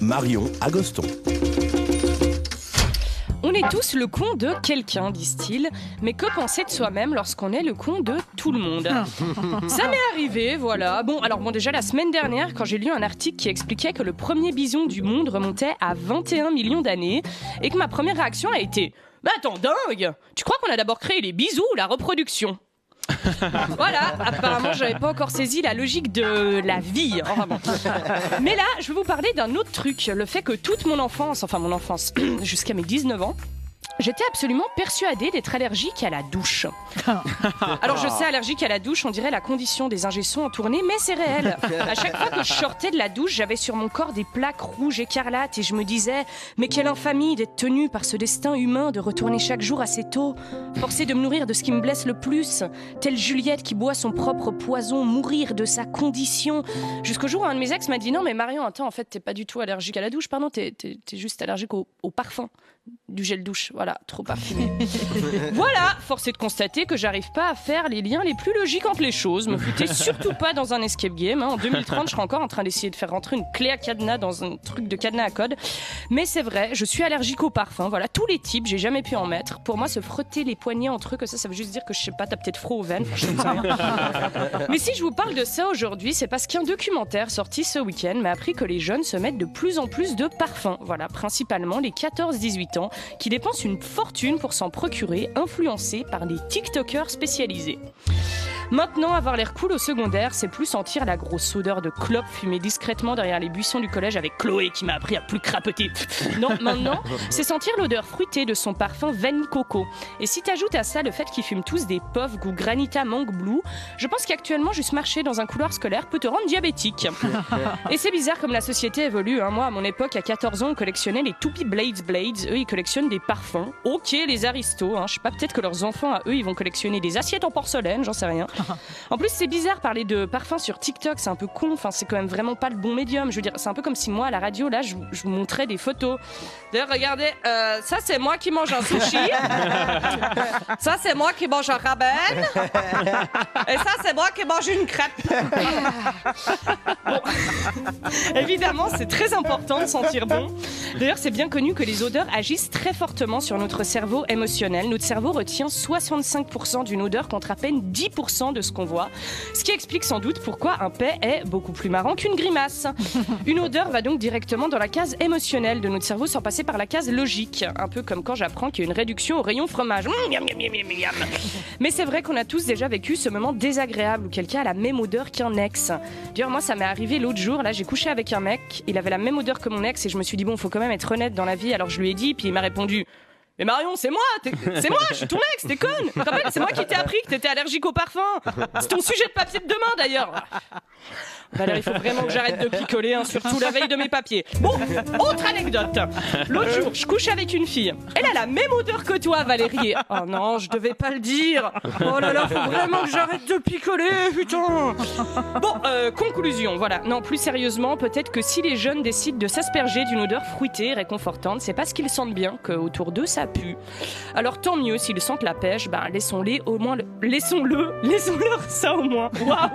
Marion Agoston. On est tous le con de quelqu'un, disent-ils, mais que penser de soi-même lorsqu'on est le con de tout le monde? Ça m'est arrivé, voilà. Bon, déjà la semaine dernière, quand j'ai lu un article qui expliquait que le premier bison du monde remontait à 21 millions d'années, et que ma première réaction a été « Mais attends, dingue! Tu crois qu'on a d'abord créé les bisous ou la reproduction ?» Voilà, apparemment j'avais pas encore saisi la logique de la vie, hein, vraiment. Mais là, je vais vous parler d'un autre truc, le fait que toute mon enfance, jusqu'à mes 19 ans, j'étais absolument persuadée d'être allergique à la douche. Alors je sais, allergique à la douche, on dirait la condition des ingé-sons en tournée, mais c'est réel. À chaque fois que je sortais de la douche, j'avais sur mon corps des plaques rouges écarlates et je me disais, mais quelle infamie d'être tenue par ce destin humain de retourner chaque jour assez tôt, forcée de me nourrir de ce qui me blesse le plus, telle Juliette qui boit son propre poison, mourir de sa condition. Jusqu'au jour où un de mes ex m'a dit, non mais Marion, attends, en fait t'es pas du tout allergique à la douche, pardon, t'es juste allergique au parfum du gel douche, voilà, trop parfumé. Voilà, force est de constater que j'arrive pas à faire les liens les plus logiques entre les choses. Me foutez surtout pas dans un escape game, hein. En 2030, je serai encore en train d'essayer de faire rentrer une clé à cadenas dans un truc de cadenas à code. Mais c'est vrai, je suis allergique au parfum, voilà, tous les types, j'ai jamais pu en mettre. Pour moi, se frotter les poignets entre eux, que ça veut juste dire que je sais pas, t'as peut-être froid aux veines, je sais rien. Mais si je vous parle de ça aujourd'hui, c'est parce qu'un documentaire sorti ce week-end m'a appris que les jeunes se mettent de plus en plus de parfums. Voilà, principalement les 14-18 ans qui dépensent une fortune pour s'en procurer, influencés par des TikTokers spécialisés. Maintenant, avoir l'air cool au secondaire, c'est plus sentir la grosse odeur de clope fumée discrètement derrière les buissons du collège avec Chloé qui m'a appris à plus crapoter. Non, maintenant, c'est sentir l'odeur fruitée de son parfum vanille coco. Et si t'ajoutes à ça le fait qu'ils fument tous des puffs goût Granita Mangue Blue, je pense qu'actuellement, juste marcher dans un couloir scolaire peut te rendre diabétique. Et c'est bizarre comme la société évolue, hein. Moi, à mon époque, à 14 ans, on collectionnait les Toupee Blades. Eux, ils collectionnent des parfums. Ok, les aristos, hein. Je sais pas, peut-être que leurs enfants, à eux, ils vont collectionner des assiettes en porcelaine, j'en sais rien. En plus, c'est bizarre parler de parfum sur TikTok, c'est un peu con, enfin, c'est quand même vraiment pas le bon médium. Je veux dire, c'est un peu comme si moi, à la radio, là, je vous montrais des photos. D'ailleurs, regardez, ça, c'est moi qui mange un sushi. Ça, c'est moi qui mange un ramen. Et ça, c'est moi qui mange une crêpe. Bon. Évidemment, c'est très important de sentir bon. D'ailleurs, c'est bien connu que les odeurs agissent très fortement sur notre cerveau émotionnel. Notre cerveau retient 65% d'une odeur contre à peine 10% de ce qu'on voit. Ce qui explique sans doute pourquoi un paix est beaucoup plus marrant qu'une grimace. Une odeur va donc directement dans la case émotionnelle de notre cerveau sans passer par la case logique. Un peu comme quand j'apprends qu'il y a une réduction au rayon fromage. Mais c'est vrai qu'on a tous déjà vécu ce moment désagréable où quelqu'un a la même odeur qu'un ex. D'ailleurs, moi, ça m'est arrivé l'autre jour. Là, j'ai couché avec un mec. Il avait la même odeur que mon ex et je me suis dit, bon, faut quand même être honnête dans la vie. Alors je lui ai dit, puis il m'a répondu, mais Marion, c'est moi, je suis ton ex, t'es conne. Tu te rappelles, c'est moi qui t'ai appris que t'étais allergique au parfum. C'est ton sujet de papier de demain d'ailleurs. Alors il faut vraiment que j'arrête de picoler, hein, surtout la veille de mes papiers. Bon, autre anecdote. L'autre jour, je couche avec une fille. Elle a la même odeur que toi, Valérie. Oh non, je devais pas le dire. Oh là là, faut vraiment que j'arrête de picoler, putain. Bon, conclusion, voilà. Non, plus sérieusement, peut-être que si les jeunes décident de s'asperger d'une odeur fruitée, réconfortante, c'est parce qu'ils sentent bien qu'autour d'eux, ça pue. Alors tant mieux, s'ils sentent la pêche, laissons-leur ça au moins. Waouh.